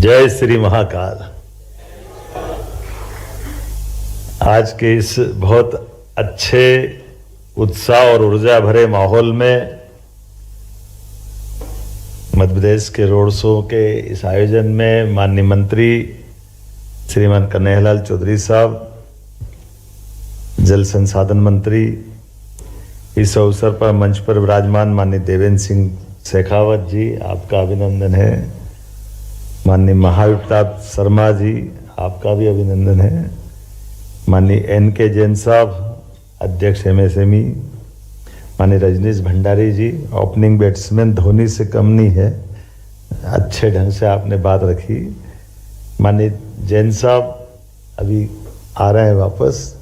जय श्री महाकाल। आज के इस बहुत अच्छे उत्साह और ऊर्जा भरे माहौल में मध्य प्रदेश के रोड शो के इस आयोजन में माननीय मंत्री श्रीमान कन्हैयालाल चौधरी साहब, जल संसाधन मंत्री, इस अवसर पर मंच पर विराजमान माननीय देवेंद्र सिंह शेखावत जी, आपका अभिनंदन है। माननीय महाविप्रताप शर्मा जी, आपका भी अभिनंदन है। माननीय NK जैन साहब, अध्यक्ष MSME, माननीय रजनीश भंडारी जी, ओपनिंग बैट्समैन धोनी से कम नहीं है, अच्छे ढंग से आपने बात रखी। माननीय जैन साहब अभी आ रहे हैं वापस,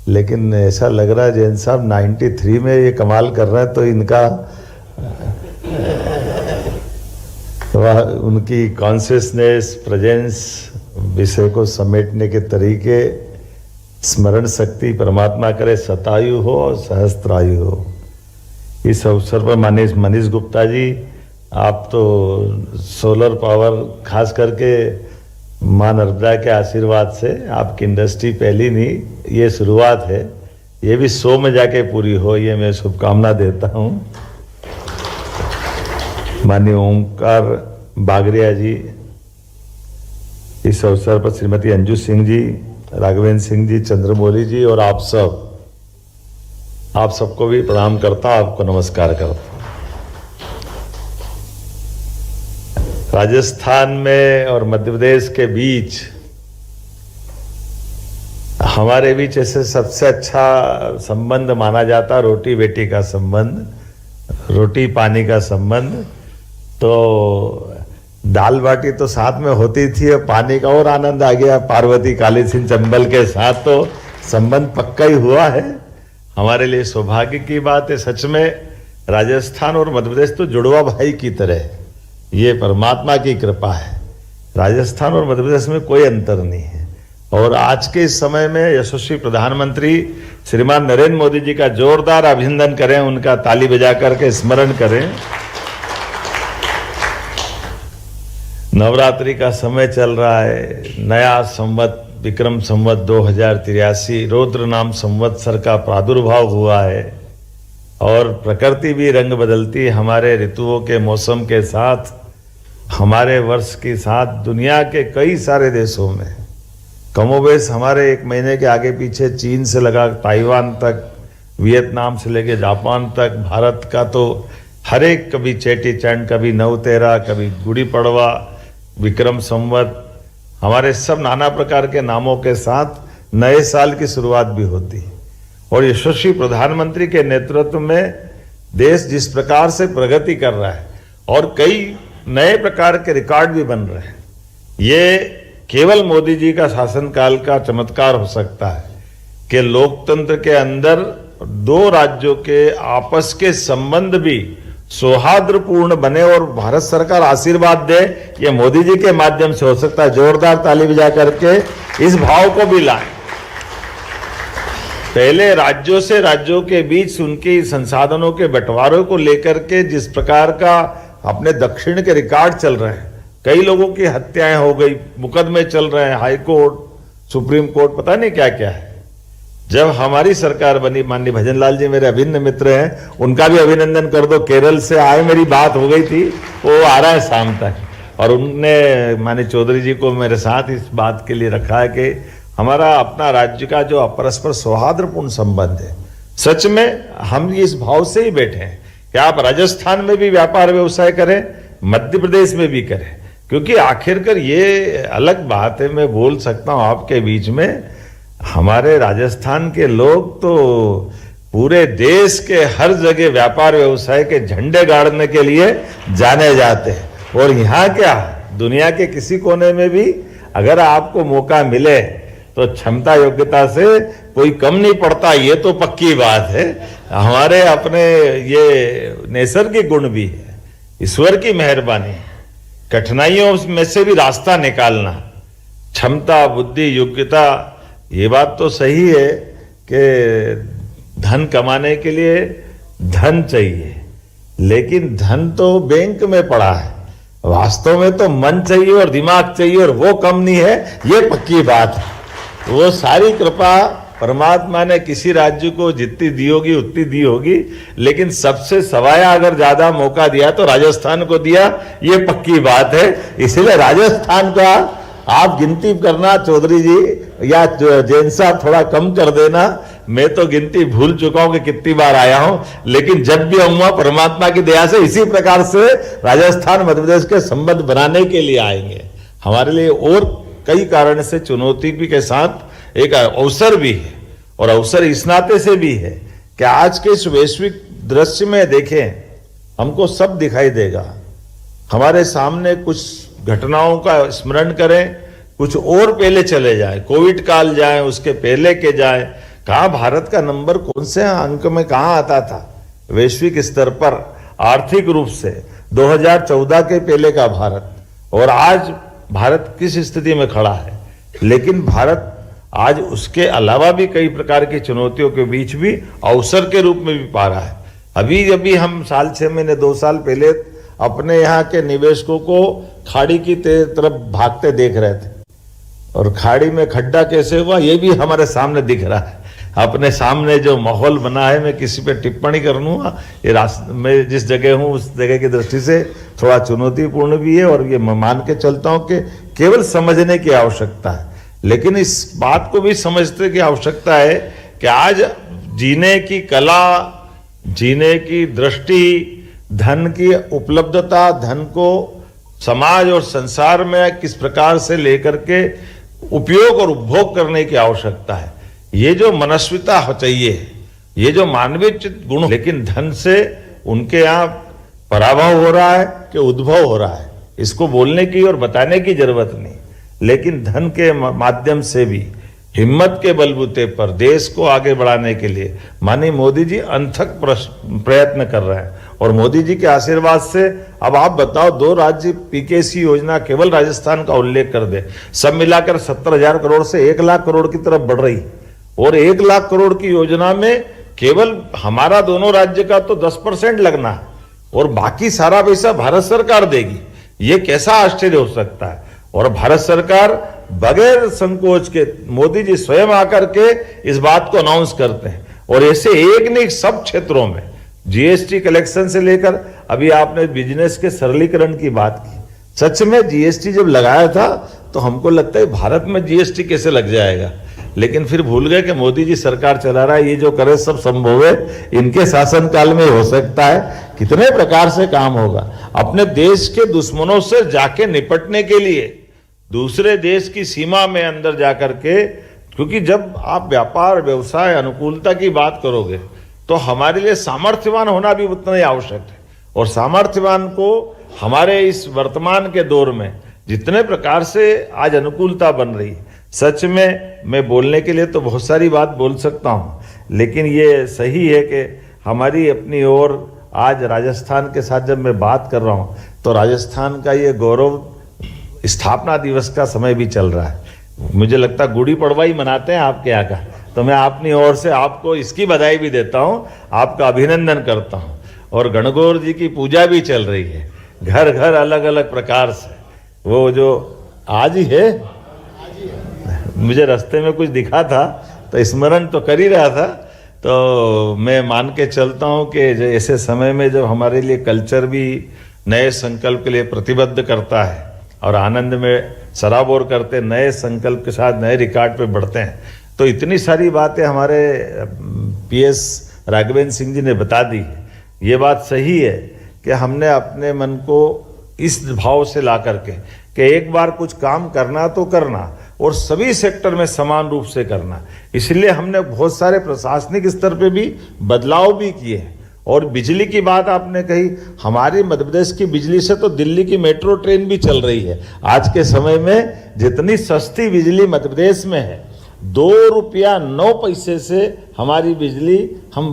लेकिन ऐसा लग रहा है जैन साहब 93 में ये कमाल कर रहे हैं, तो इनका वह उनकी कॉन्शियसनेस, प्रेजेंस, विषय को समेटने के तरीके, स्मरण शक्ति परमात्मा करे शतायु हो और सहस्त्रायु हो। इस अवसर पर माननीय मनीष गुप्ता जी, आप तो सोलर पावर, खास करके माँ नर्मदा के आशीर्वाद से आपकी इंडस्ट्री पहली नहीं, ये शुरुआत है, ये भी 100 में जाके पूरी हो, ये मैं शुभकामना देता हूँ। माननीय ओमकार बागरिया जी, इस अवसर पर श्रीमती अंजू सिंह जी, राघवेंद्र सिंह जी, चंद्रमौली जी और आप सबको भी प्रणाम करता हूं, आपको नमस्कार करता हूं। राजस्थान में और मध्य प्रदेश के बीच, हमारे बीच ऐसे सबसे अच्छा संबंध माना जाता रोटी बेटी का संबंध, रोटी पानी का संबंध। तो दाल बाटी तो साथ में होती थी, और पानी का और आनंद आ गया, पार्वती काली सिंह चंबल के साथ तो संबंध पक्का ही हुआ है। हमारे लिए सौभाग्य की बात है। सच में राजस्थान और मध्य प्रदेश तो जुड़वा भाई की तरह है, ये परमात्मा की कृपा है। राजस्थान और मध्य प्रदेश में कोई अंतर नहीं है। और आज के इस समय में यशस्वी प्रधानमंत्री श्रीमान नरेंद्र मोदी जी का जोरदार अभिनंदन करें, उनका ताली बजा करके स्मरण करें। नवरात्रि का समय चल रहा है, नया संवत विक्रम संवत 2083 रौद्र नाम संवत्सर का प्रादुर्भाव हुआ है, और प्रकृति भी रंग बदलती, हमारे ऋतुओं के मौसम के साथ, हमारे वर्ष के साथ दुनिया के कई सारे देशों में कमोबेश हमारे 1 महीने के आगे पीछे, चीन से लगा ताइवान तक, वियतनाम से लेके जापान तक, भारत का तो हर एक, कभी चेटी चंड, कभी नवतेरा, कभी गुड़ी पड़वा, विक्रम संवत, हमारे सब नाना प्रकार के नामों के साथ नए साल की शुरुआत भी होती है। और यशस्वी प्रधानमंत्री के नेतृत्व में देश जिस प्रकार से प्रगति कर रहा है और कई नए प्रकार के रिकॉर्ड भी बन रहे हैं, ये केवल मोदी जी का शासनकाल का चमत्कार हो सकता है कि लोकतंत्र के अंदर 2 राज्यों के आपस के संबंध भी सौहार्दपूर्ण बने, और भारत सरकार आशीर्वाद दे, ये मोदी जी के माध्यम से हो सकता है। जोरदार ताली बजा करके इस भाव को भी लाएं। पहले राज्यों से राज्यों के बीच उनके संसाधनों के बंटवारे को लेकर के जिस प्रकार का अपने दक्षिण के रिकॉर्ड चल रहे हैं, कई लोगों की हत्याएं हो गई, मुकदमे चल रहे हैं, हाई कोर्ट, सुप्रीम कोर्ट, पता नहीं क्या क्या है। जब हमारी सरकार बनी, माननीय भजन लाल जी मेरे अभिन्न मित्र हैं, उनका भी अभिनंदन कर दो, केरल से आए, मेरी बात हो गई थी, वो आ रहा है शाम तक, और उनने माननीय चौधरी जी को मेरे साथ इस बात के लिए रखा है कि हमारा अपना राज्य का जो परस्पर सौहार्दपूर्ण संबंध है, सच में हम इस भाव से ही बैठे हैं कि आप राजस्थान में भी व्यापार व्यवसाय करें, मध्य प्रदेश में भी करें, क्योंकि आखिरकार ये अलग बात है, मैं बोल सकता हूं आपके बीच में, हमारे राजस्थान के लोग तो पूरे देश के हर जगह व्यापार व्यवसाय के झंडे गाड़ने के लिए जाने जाते हैं। और यहाँ क्या, दुनिया के किसी कोने में भी अगर आपको मौका मिले तो क्षमता योग्यता से कोई कम नहीं पड़ता, ये तो पक्की बात है। हमारे अपने ये नैसर्गिक गुण भी है, ईश्वर की मेहरबानी, कठिनाइयों में से भी रास्ता निकालना, क्षमता, बुद्धि, योग्यता, ये बात तो सही है कि धन कमाने के लिए धन चाहिए, लेकिन धन तो बैंक में पड़ा है, वास्तव में तो मन चाहिए और दिमाग चाहिए, और वो कम नहीं है, ये पक्की बात है। वो सारी कृपा परमात्मा ने किसी राज्य को जितनी दी होगी उतनी दी होगी, लेकिन सबसे सवाया अगर ज्यादा मौका दिया तो राजस्थान को दिया, ये पक्की बात है। इसलिए राजस्थान का आप गिनती करना चौधरी जी या जैन साहब थोड़ा कम कर देना, मैं तो गिनती भूल चुका हूं कि कितनी बार आया हूं, लेकिन जब भी आऊंगा परमात्मा की दया से इसी प्रकार से राजस्थान मध्य प्रदेश के संबंध बनाने के लिए आएंगे। हमारे लिए और कई कारण से चुनौती भी के साथ एक अवसर भी है, और अवसर इस नाते से भी है कि आज के इस वैश्विक दृश्य में देखें, हमको सब दिखाई देगा। हमारे सामने कुछ घटनाओं का स्मरण करें, कुछ और पहले चले जाए, कोविड काल जाए, उसके पहले के जाए, कहां भारत का नंबर कौन से अंक में कहां आता था वैश्विक स्तर पर आर्थिक रूप से 2014 के पहले का भारत, और आज भारत किस स्थिति में खड़ा है। लेकिन भारत आज उसके अलावा भी कई प्रकार की चुनौतियों के बीच भी अवसर के रूप में भी पा रहा है। अभी हम साल 6 महीने 2 साल पहले अपने यहाँ के निवेशकों को खाड़ी की तरफ भागते देख रहे थे, और खाड़ी में खड्डा कैसे हुआ ये भी हमारे सामने दिख रहा है। अपने सामने जो माहौल बना है, मैं किसी पे टिप्पणी कर लूंगा, ये मैं जिस जगह हूं उस जगह की दृष्टि से थोड़ा चुनौतीपूर्ण भी है, और ये मैं मान के चलता हूं कि केवल समझने की आवश्यकता है, लेकिन इस बात को भी समझने की आवश्यकता है कि आज जीने की कला, जीने की दृष्टि, धन की उपलब्धता, धन को समाज और संसार में किस प्रकार से लेकर के उपयोग और उपभोग करने की आवश्यकता है। ये जो मनस्विता चाहिए, ये जो मानवीय गुण, लेकिन धन से उनके यहाँ पराभव हो रहा है कि उद्भव हो रहा है, इसको बोलने की और बताने की जरूरत नहीं। लेकिन धन के माध्यम से भी हिम्मत के बलबूते पर देश को आगे बढ़ाने के लिए माननीय मोदी जी अनथक प्रयत्न कर रहे हैं, और मोदी जी के आशीर्वाद से अब आप बताओ 2 राज्य पीकेसी योजना केवल राजस्थान का उल्लेख कर दे, सब मिलाकर 70,000 करोड़ से 1 लाख करोड़ की तरफ बढ़ रही, और 1 लाख करोड़ की योजना में केवल हमारा दोनों राज्य का तो 10% लगना है, और बाकी सारा पैसा भारत सरकार देगी। ये कैसा आश्चर्य हो सकता है। और भारत सरकार बगैर संकोच के मोदी जी स्वयं आकर के इस बात को अनाउंस करते हैं, और ऐसे एक नहीं सब क्षेत्रों में जीएसटी कलेक्शन से लेकर अभी आपने बिजनेस के सरलीकरण की बात की। सच में जीएसटी जब लगाया था तो हमको लगता है भारत में जीएसटी कैसे लग जाएगा, लेकिन फिर भूल गए कि मोदी जी सरकार चला रहा है, ये जो करे सब संभव है, इनके शासनकाल में हो सकता है। कितने प्रकार से काम होगा। अपने देश के दुश्मनों से जाके निपटने के लिए दूसरे देश की सीमा में अंदर जाकर के, क्योंकि जब आप व्यापार व्यवसाय अनुकूलता की बात करोगे तो हमारे लिए सामर्थ्यवान होना भी उतना ही आवश्यक है, और सामर्थ्यवान को हमारे इस वर्तमान के दौर में जितने प्रकार से आज अनुकूलता बन रही है, सच में मैं बोलने के लिए तो बहुत सारी बात बोल सकता हूं, लेकिन ये सही है कि हमारी अपनी ओर आज राजस्थान के साथ जब मैं बात कर रहा हूं तो राजस्थान का ये गौरव, स्थापना दिवस का समय भी चल रहा है। मुझे लगता है गुड़ी पड़वा ही मनाते हैं आपके यहाँ का, तो मैं अपनी ओर से आपको इसकी बधाई भी देता हूँ, आपका अभिनंदन करता हूँ। और गणगौर जी की पूजा भी चल रही है, घर घर अलग अलग प्रकार से। वो जो आज ही है, मुझे रास्ते में कुछ दिखा था तो स्मरण तो कर ही रहा था, तो मैं मान के चलता हूँ कि ऐसे समय में जब हमारे लिए कल्चर भी नए संकल्प के लिए प्रतिबद्ध करता है और आनंद में सराबोर करते, नए संकल्प के साथ नए रिकॉर्ड पे बढ़ते हैं, तो इतनी सारी बातें हमारे पीएस राघवेंद्र सिंह जी ने बता दी। ये बात सही है कि हमने अपने मन को इस भाव से ला करके कि एक बार कुछ काम करना तो करना, और सभी सेक्टर में समान रूप से करना। इसलिए हमने बहुत सारे प्रशासनिक स्तर पे भी बदलाव भी किए हैं। और बिजली की बात आपने कही, हमारी मध्य प्रदेश की बिजली से तो दिल्ली की मेट्रो ट्रेन भी चल रही है। आज के समय में जितनी सस्ती बिजली मध्य प्रदेश में है, 2 रुपया 9 पैसे से हमारी बिजली हम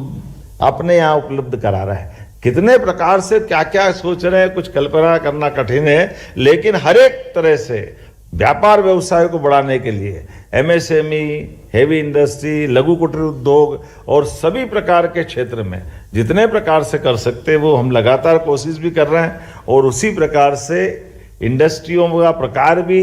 अपने यहाँ उपलब्ध करा रहे हैं। कितने प्रकार से क्या क्या सोच रहे हैं, कुछ कल्पना करना कठिन है, लेकिन हर एक तरह से व्यापार व्यवसाय को बढ़ाने के लिए एमएसएमई, हेवी इंडस्ट्री, लघु कुटीर उद्योग और सभी प्रकार के क्षेत्र में जितने प्रकार से कर सकते हैं वो हम लगातार कोशिश भी कर रहे हैं। और उसी प्रकार से इंडस्ट्रियों का प्रकार भी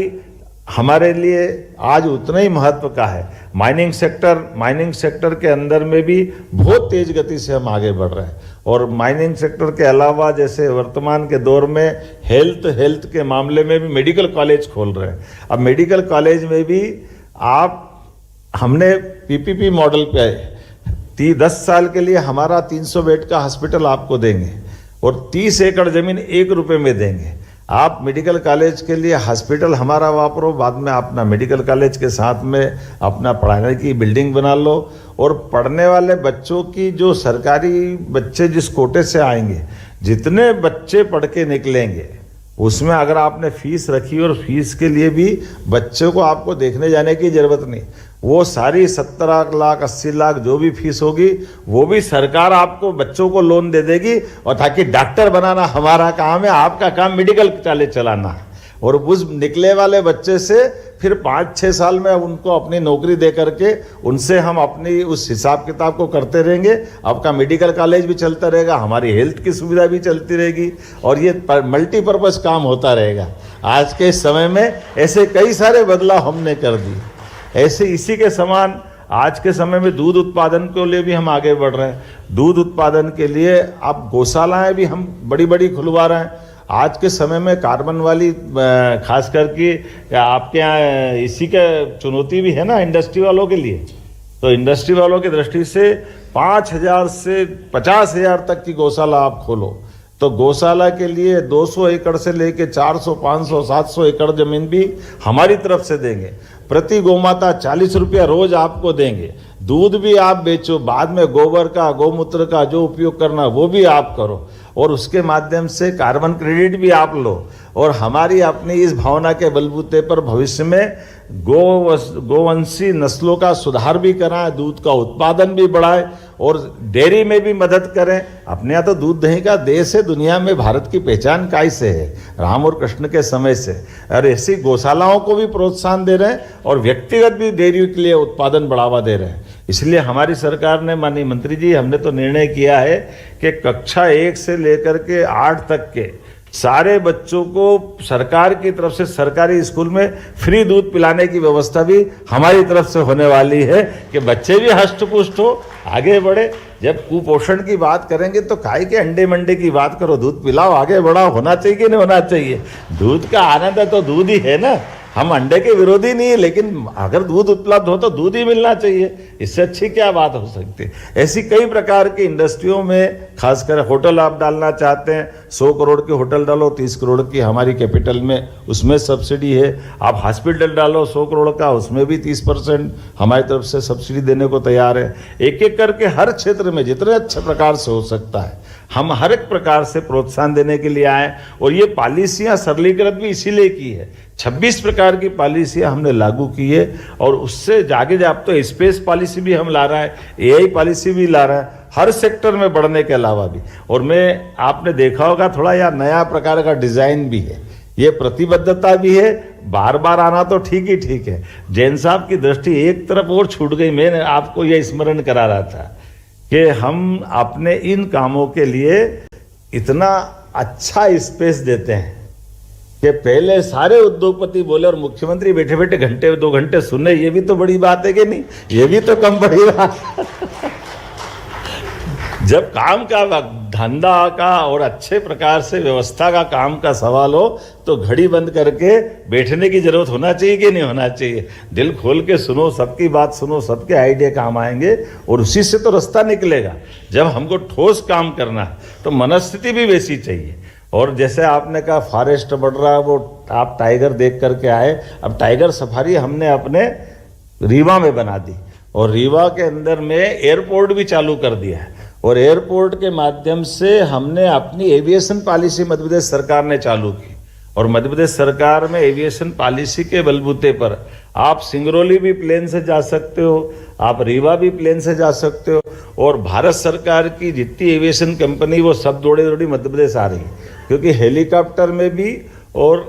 हमारे लिए आज उतना ही महत्व का है। माइनिंग सेक्टर के अंदर में भी बहुत तेज गति से हम आगे बढ़ रहे हैं। और माइनिंग सेक्टर के अलावा जैसे वर्तमान के दौर में हेल्थ के मामले में भी मेडिकल कॉलेज खोल रहे हैं। अब मेडिकल कॉलेज में भी हमने पीपीपी मॉडल पे 10 साल के लिए हमारा 300 बेड का हॉस्पिटल आपको देंगे और 30 एकड़ जमीन 1 रुपये में देंगे। आप मेडिकल कॉलेज के लिए हॉस्पिटल हमारा वापरो, बाद में अपना मेडिकल कॉलेज के साथ में अपना पढ़ाने की बिल्डिंग बना लो। और पढ़ने वाले बच्चों की जो सरकारी बच्चे जिस कोटे से आएंगे, जितने बच्चे पढ़ के निकलेंगे उसमें अगर आपने फीस रखी और फीस के लिए भी बच्चों को आपको देखने जाने की ज़रूरत नहीं, वो सारी 70 लाख 80 लाख जो भी फीस होगी वो भी सरकार आपको बच्चों को लोन दे देगी। और ताकि डॉक्टर बनाना हमारा काम है, आपका काम मेडिकल कॉलेज चलाना है। और उस निकले वाले बच्चे से फिर 5-6 साल में उनको अपनी नौकरी दे करके उनसे हम अपनी उस हिसाब किताब को करते रहेंगे। आपका मेडिकल कॉलेज भी चलता रहेगा, हमारी हेल्थ की सुविधा भी चलती रहेगी और ये मल्टीपर्पज़ काम होता रहेगा। आज के समय में ऐसे कई सारे बदलाव हमने कर दिए। ऐसे इसी के समान आज के समय में दूध उत्पादन के लिए भी हम आगे बढ़ रहे हैं। दूध उत्पादन के लिए अब गौशालाएँ भी हम बड़ी बड़ी खुलवा रहे हैं। आज के समय में कार्बन वाली खास करके आपके यहाँ इसी का चुनौती भी है ना इंडस्ट्री वालों के लिए। तो इंडस्ट्री वालों की दृष्टि से 5,000 से 50,000 तक की गौशाला आप खोलो तो गौशाला के लिए 200 एकड़ से लेके 400, 500, 700 एकड़ जमीन भी हमारी तरफ से देंगे। प्रति गौमाता 40 रुपया रोज आपको देंगे। दूध भी आप बेचो, बाद में गोबर का, गौमूत्र का जो उपयोग करना वो भी आप करो और उसके माध्यम से कार्बन क्रेडिट भी आप लो। और हमारी अपनी इस भावना के बलबूते पर भविष्य में गोवंशी नस्लों का सुधार भी कराएं, दूध का उत्पादन भी बढ़ाएं और डेयरी में भी मदद करें। अपने यहाँ तो दूध दही का देश है, दुनिया में भारत की पहचान कैसे है, राम और कृष्ण के समय से। और ऐसी गौशालाओं को भी प्रोत्साहन दे रहे हैं और व्यक्तिगत भी डेयरी के लिए उत्पादन बढ़ावा दे रहे हैं। इसलिए हमारी सरकार ने, माननीय मंत्री जी, हमने तो निर्णय किया है कि कक्षा 1 से लेकर के 8 तक के सारे बच्चों को सरकार की तरफ से सरकारी स्कूल में फ्री दूध पिलाने की व्यवस्था भी हमारी तरफ से होने वाली है कि बच्चे भी हष्ट पुष्ट हो, आगे बढ़े। जब कुपोषण की बात करेंगे तो काहे के अंडे मंडे की बात करो, दूध पिलाओ, आगे बढ़ाओ। होना चाहिए कि नहीं होना चाहिए? दूध का आनंद है तो दूध ही है ना। हम अंडे के विरोधी नहीं है, लेकिन अगर दूध उपलब्ध हो तो दूध ही मिलना चाहिए। इससे अच्छी क्या बात हो सकती है? ऐसी कई प्रकार की इंडस्ट्रियों में, खासकर होटल आप डालना चाहते हैं, 100 करोड़ के होटल डालो, 30 करोड़ की हमारी कैपिटल में उसमें सब्सिडी है। आप हॉस्पिटल डालो 100 करोड़ का, उसमें भी 30% हमारी तरफ से सब्सिडी देने को तैयार है। एक एक करके हर क्षेत्र में जितने अच्छे प्रकार से हो सकता है हम हर एक प्रकार से प्रोत्साहन देने के लिए आए। और ये पॉलिसियाँ सरलीकृत भी इसीलिए की है। 26 प्रकार की पॉलिसियाँ हमने लागू की है और उससे जागे आप तो स्पेस पॉलिसी भी हम ला रहा है, एआई पॉलिसी भी ला रहा है, हर सेक्टर में बढ़ने के अलावा भी। और मैं, आपने देखा होगा थोड़ा यह नया प्रकार का डिजाइन भी है, ये प्रतिबद्धता भी है। बार बार आना तो ठीक ही ठीक है। जैन साहब की दृष्टि एक तरफ और छूट गई। मैंने आपको यह स्मरण करा रहा था कि हम अपने इन कामों के लिए इतना अच्छा स्पेस देते हैं कि पहले सारे उद्योगपति बोले और मुख्यमंत्री बैठे बैठे घंटे 2 घंटे सुने। ये भी तो बड़ी बात है कि नहीं? ये भी तो कम बड़ी बात। जब काम का, धंधा का और अच्छे प्रकार से व्यवस्था का काम का सवाल हो तो घड़ी बंद करके बैठने की जरूरत होना चाहिए कि नहीं होना चाहिए? दिल खोल के सुनो, सबकी बात सुनो, सबके आइडिया काम आएंगे और उसी से तो रास्ता निकलेगा। जब हमको ठोस काम करना है तो मनस्थिति भी वैसी चाहिए। और जैसे आपने कहा फॉरेस्ट बढ़ रहा है, वो आप टाइगर देख करके आए। अब टाइगर सफारी हमने अपने रीवा में बना दी और रीवा के अंदर में एयरपोर्ट भी चालू कर दिया है। और एयरपोर्ट के माध्यम से हमने अपनी एविएशन पॉलिसी मध्य प्रदेश सरकार ने चालू की। और मध्य प्रदेश सरकार में एविएशन पॉलिसी के बलबूते पर आप सिंगरौली भी प्लेन से जा सकते हो, आप रीवा भी प्लेन से जा सकते हो। और भारत सरकार की जितनी एविएशन कंपनी वो सब दौड़े दौड़ी मध्य प्रदेश आ रही है, क्योंकि हेलीकॉप्टर में भी और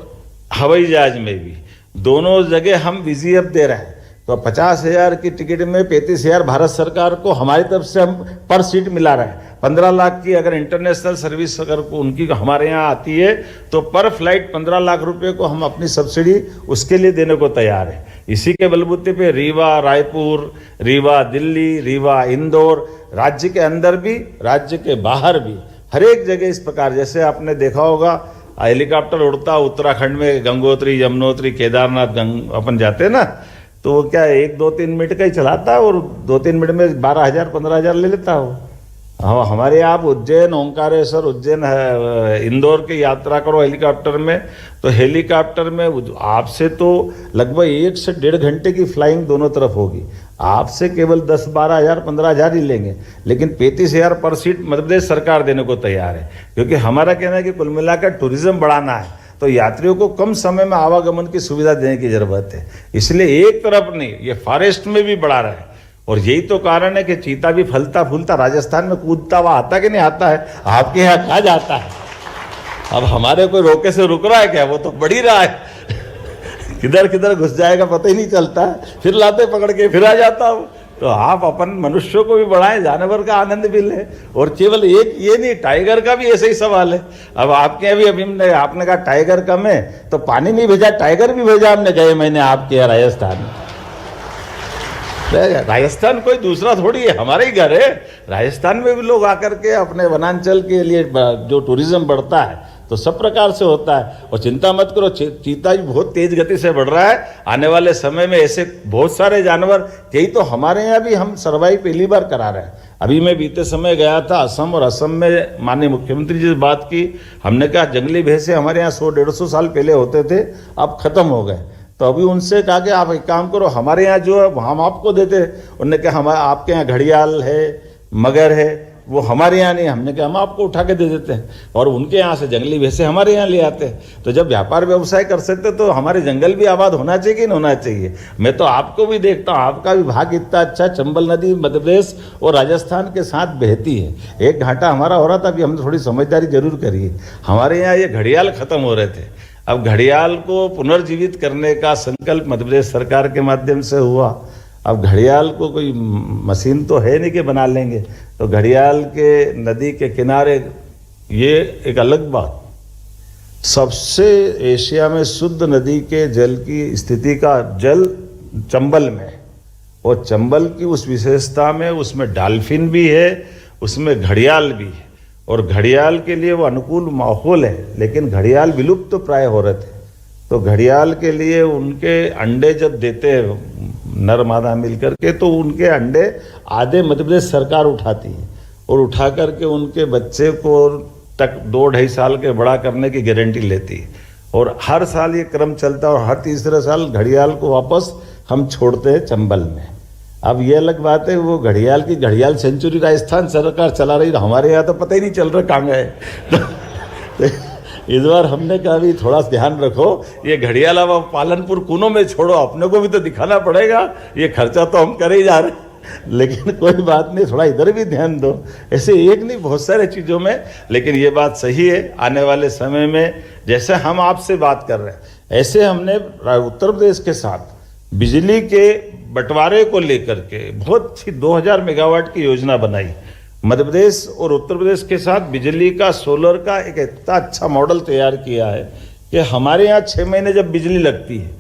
हवाई जहाज में भी दोनों जगह हम VGF दे रहे हैं। तो 50,000 की टिकट में 35,000 भारत सरकार को हमारी तरफ से हम पर सीट मिला रहे हैं। 15 लाख की अगर इंटरनेशनल सर्विस अगर उनकी हमारे यहाँ आती है तो पर फ्लाइट 15 लाख रुपए को हम अपनी सब्सिडी उसके लिए देने को तैयार है। इसी के बलबूते पे रीवा रायपुर, रीवा दिल्ली, रीवा इंदौर, राज्य के अंदर भी राज्य के बाहर भी हर एक जगह इस प्रकार, जैसे आपने देखा होगा हेलीकॉप्टर उड़ता उत्तराखंड में गंगोत्री, यमुनोत्री, केदारनाथ अपन जाते हैं ना, तो वो क्या 1-2-3 मिनट का ही चलाता है और 2-3 मिनट में 12,000 15,000 ले लेता हो। हाँ, हमारे यहाँ आप उज्जैन, ओंकारेश्वर, उज्जैन, इंदौर की यात्रा करो हेलीकॉप्टर में, तो हेलीकॉप्टर में आपसे तो लगभग 1 से 1.5 घंटे की फ्लाइंग दोनों तरफ होगी। आपसे केवल 10-12,000 15,000 ही लेंगे, लेकिन 35,000 पर सीट मध्य प्रदेश सरकार देने को तैयार है। क्योंकि हमारा कहना है कि कुल मिलाकर टूरिज्म बढ़ाना है तो यात्रियों को कम समय में आवागमन की सुविधा देने की जरूरत है। इसलिए एक तरफ नहीं, ये फॉरेस्ट में भी बढ़ा रहे हैं। और यही तो कारण है कि चीता भी फलता फूलता राजस्थान में कूदता हुआ आता कि नहीं आता है, आपके यहाँ कहा जाता है। अब हमारे कोई रोके से रुक रहा है क्या? वो तो बढ़ ही रहा है किधर किधर घुस जाएगा पता ही नहीं चलता है, फिर लाते पकड़ के फिर आ जाता हूँ। तो आप अपन मनुष्यों को भी बढ़ाएं, जानवर का आनंद भी लें। और केवल एक ये नहीं, टाइगर का भी ऐसे ही सवाल है। अब आपके यहाँ भी अभी आपने कहा टाइगर कम है तो पानी नहीं भेजा, टाइगर भी भेजा हमने गए महीने आपके यहाँ राजस्थान में। राजस्थान कोई दूसरा थोड़ी है, हमारा ही घर है। राजस्थान में भी लोग आकर के अपने वनांचल के लिए जो टूरिज्म बढ़ता है तो सब प्रकार से होता है। और चिंता मत करो, चीता भी बहुत तेज गति से बढ़ रहा है। आने वाले समय में ऐसे बहुत सारे जानवर, यही तो हमारे यहाँ भी हम सर्वाइव पहली बार करा रहे हैं। अभी मैं बीते समय गया था असम, और असम में माननीय मुख्यमंत्री जी से बात की। हमने कहा जंगली भैंसे हमारे यहाँ 100-150 साल पहले होते थे, अब खत्म हो गए। तो अभी उनसे कहा कि आप एक काम करो, हमारे यहाँ जो है हम आपको देते हैं। उन्होंने कहा हम आपके यहाँ घड़ियाल है, मगर है, वो हमारे यहाँ नहीं। हमने कहा हम आपको उठा के दे देते हैं, और उनके यहाँ से जंगली भैंसे हमारे यहाँ ले आते हैं। तो जब व्यापार व्यवसाय कर सकते तो हमारे जंगल भी आबाद होना चाहिए कि नहीं होना चाहिए। मैं तो आपको भी देखता हूँ, आपका विभाग इतना अच्छा, चंबल नदी मध्य प्रदेश और राजस्थान के साथ बहती है। एक घाटा हमारा हो रहा था, अभी हमने थोड़ी समझदारी जरूर करी है। हमारे यहाँ ये घड़ियाल खत्म हो रहे थे, अब घड़ियाल को पुनर्जीवित करने का संकल्प मध्य प्रदेश सरकार के माध्यम से हुआ। अब घड़ियाल को कोई मशीन तो है नहीं कि बना लेंगे, तो घड़ियाल के नदी के किनारे, ये एक अलग बात, सबसे एशिया में शुद्ध नदी के जल की स्थिति का जल चंबल में, और चंबल की उस विशेषता में उसमें डॉल्फिन भी है, उसमें घड़ियाल भी है। और घड़ियाल के लिए वो अनुकूल माहौल है, लेकिन घड़ियाल विलुप्त तो प्राय हो रहे थे। तो घड़ियाल के लिए उनके अंडे जब देते हैं नर मादा मिलकर के, तो उनके अंडे आधे मध्य प्रदेश सरकार उठाती है, और उठा करके उनके बच्चे को तक 2-2.5 साल के बड़ा करने की गारंटी लेती है। और हर साल ये क्रम चलता है, और हर तीसरे साल घड़ियाल को वापस हम छोड़ते हैं चंबल में। अब ये अलग बात है, वो घड़ियाल सेंचुरी राजस्थान सरकार चला रही, हमारे यहाँ तो पता ही नहीं चल रहा कहाँ गए। तो इस बार हमने कहा भी थोड़ा ध्यान रखो, ये घड़ियाल अब पालनपुर कूनों में छोड़ो, अपने को भी तो दिखाना पड़ेगा। ये खर्चा तो हम करे ही जा रहे हैं, लेकिन कोई बात नहीं, थोड़ा इधर भी ध्यान दो। ऐसे एक नहीं, बहुत सारे चीज़ों में। लेकिन ये बात सही है, आने वाले समय में जैसे हम आपसे बात कर रहे हैं, ऐसे हमने उत्तर प्रदेश के साथ बिजली के बंटवारे को लेकर के बहुत अच्छी 2000 मेगावाट की योजना बनाई। मध्य प्रदेश और उत्तर प्रदेश के साथ बिजली का, सोलर का एक इतना अच्छा मॉडल तैयार किया है कि हमारे यहाँ 6 महीने जब बिजली लगती है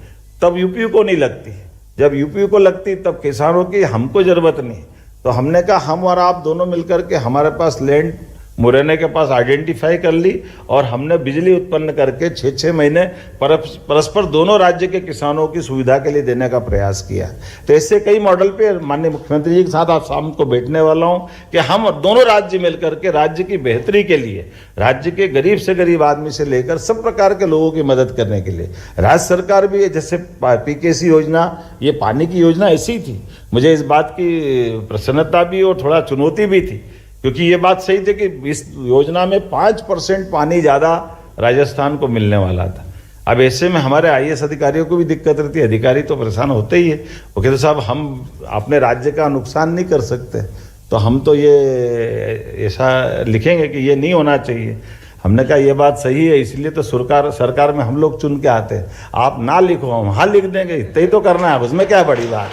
तब यूपी को नहीं लगती, जब यूपी को लगती तब किसानों की हमको ज़रूरत नहीं। तो हमने कहा हम और आप दोनों मिलकर के, हमारे पास लैंड मुरैना के पास आइडेंटिफाई कर ली, और हमने बिजली उत्पन्न करके 6-6 महीने परस्पर दोनों राज्य के किसानों की सुविधा के लिए देने का प्रयास किया। तो ऐसे कई मॉडल पे माननीय मुख्यमंत्री जी के साथ आप शाम को बैठने वाला हूं कि हम दोनों राज्य मिलकर के राज्य की बेहतरी के लिए, राज्य के गरीब से गरीब आदमी से लेकर सब प्रकार के लोगों की मदद करने के लिए, राज्य सरकार भी जैसे PKC योजना, ये पानी की योजना ऐसी थी। मुझे इस बात की प्रसन्नता भी और थोड़ा चुनौती भी थी, क्योंकि ये बात सही थी कि इस योजना में 5% पानी ज़्यादा राजस्थान को मिलने वाला था। अब ऐसे में हमारे IAS अधिकारियों को भी दिक्कत रहती है, अधिकारी तो परेशान होते ही है। वो कहते साहब हम अपने राज्य का नुकसान नहीं कर सकते, तो हम तो ये ऐसा लिखेंगे कि ये नहीं होना चाहिए। हमने कहा ये बात सही है, इसलिए तो सरकार में हम लोग चुन के आते हैं। आप ना लिखो, हम हाँ लिख देंगे, इतना ही तो करना है, उसमें क्या बड़ी बात।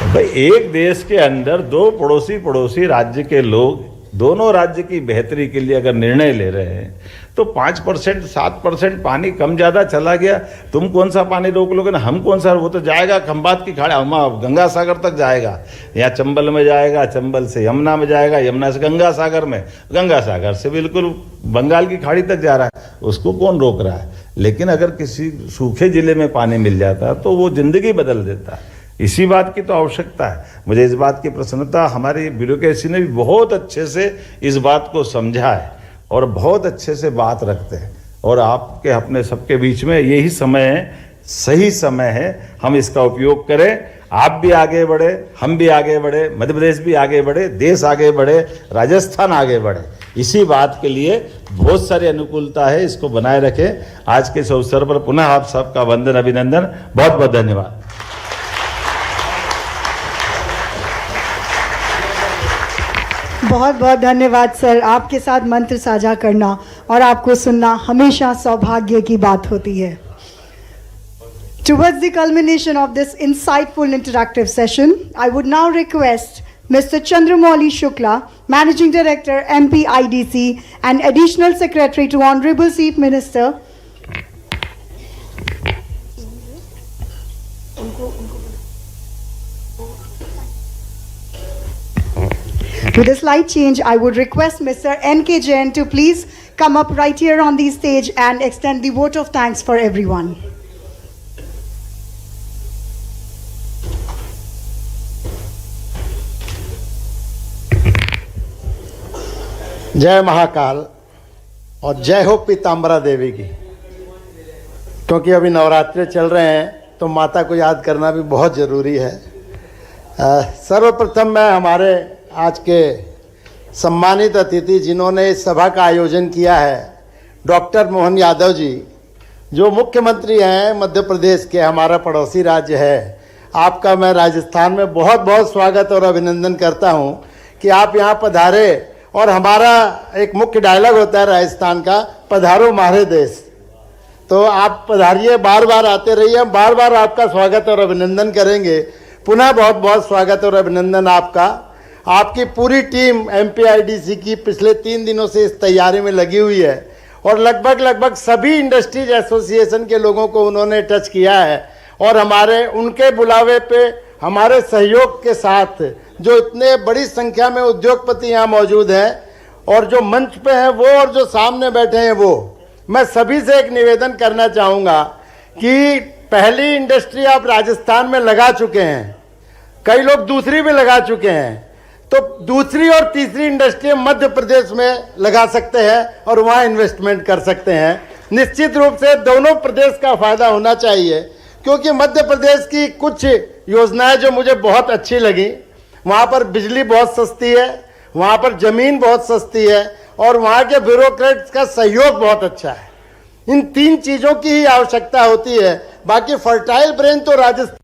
भाई एक देश के अंदर दो पड़ोसी राज्य के लोग दोनों राज्य की बेहतरी के लिए अगर निर्णय ले रहे हैं तो 5% 7% पानी कम ज्यादा चला गया, तुम कौन सा पानी रोक लोगे ना, हम कौन सा, वो तो जाएगा खंबात की खाड़ी, गंगा सागर तक जाएगा, या चंबल में जाएगा, चंबल से यमुना में जाएगा, यमुना से गंगा सागर में, गंगा सागर से बिल्कुल बंगाल की खाड़ी तक जा रहा है, उसको कौन रोक रहा है। लेकिन अगर किसी सूखे जिले में पानी मिल जाता है तो वो जिंदगी बदल देता है। इसी बात की तो आवश्यकता है। मुझे इस बात की प्रसन्नता, हमारी ब्यूरोक्रेसी ने भी बहुत अच्छे से इस बात को समझा है और बहुत अच्छे से बात रखते हैं, और आपके अपने सबके बीच में यही समय है, सही समय है, हम इसका उपयोग करें। आप भी आगे बढ़े, हम भी आगे बढ़े, मध्य प्रदेश भी आगे बढ़े, देश आगे बढ़े, राजस्थान आगे बढ़े। इसी बात के लिए बहुत सारी अनुकूलता है, इसको बनाए रखें। आज के इस अवसर पर पुनः आप सबका वंदन, अभिनंदन, बहुत बहुत धन्यवाद। बहुत बहुत धन्यवाद सर। आपके साथ मंत्र साझा करना और आपको सुनना हमेशा सौभाग्य की बात होती है। Towards the culmination of this insightful interactive session, I would now request Mr. Chandramouli Shukla, Managing Director, MPIDC, and Additional Secretary to Honorable Chief Minister, with a slight change, I would request Mr. N.K. Jain to please come up right here on the stage and extend the vote of thanks for everyone. जय महाकाल और जय हो पीताम्बरा देवी की। क्योंकि अभी नवरात्रे चल रहे हैं तो माता को याद करना भी बहुत ज़रूरी है। सर्वप्रथम मैं हमारे आज के सम्मानित अतिथि जिन्होंने इस सभा का आयोजन किया है, डॉक्टर मोहन यादव जी, जो मुख्यमंत्री हैं मध्य प्रदेश के, हमारा पड़ोसी राज्य है, आपका मैं राजस्थान में बहुत बहुत स्वागत और अभिनंदन करता हूं कि आप यहां पधारे। और हमारा एक मुख्य डायलॉग होता है राजस्थान का, पधारो मारे देश। तो आप पधारिए, बार बार आते रहिए, हम बार बार आपका स्वागत और अभिनंदन करेंगे। पुनः बहुत बहुत स्वागत और अभिनंदन आपका। आपकी पूरी टीम MPIDC की पिछले 3 दिनों से इस तैयारी में लगी हुई है और लगभग सभी इंडस्ट्रीज एसोसिएशन के लोगों को उन्होंने टच किया है। और हमारे उनके बुलावे पे, हमारे सहयोग के साथ जो इतने बड़ी संख्या में उद्योगपति यहाँ मौजूद हैं और जो मंच पे हैं वो और जो सामने बैठे हैं वो, मैं सभी से एक निवेदन करना चाहूँगा कि पहली इंडस्ट्री आप राजस्थान में लगा चुके हैं, कई लोग दूसरी भी लगा चुके हैं, तो दूसरी और तीसरी इंडस्ट्री मध्य प्रदेश में लगा सकते हैं और वहाँ इन्वेस्टमेंट कर सकते हैं। निश्चित रूप से दोनों प्रदेश का फायदा होना चाहिए, क्योंकि मध्य प्रदेश की कुछ योजनाएं जो मुझे बहुत अच्छी लगी, वहाँ पर बिजली बहुत सस्ती है, वहाँ पर ज़मीन बहुत सस्ती है और वहाँ के ब्यूरोक्रेट्स का सहयोग बहुत अच्छा है। इन 3 चीज़ों की ही आवश्यकता होती है। बाकी फर्टाइल ब्रेन तो राजस्थान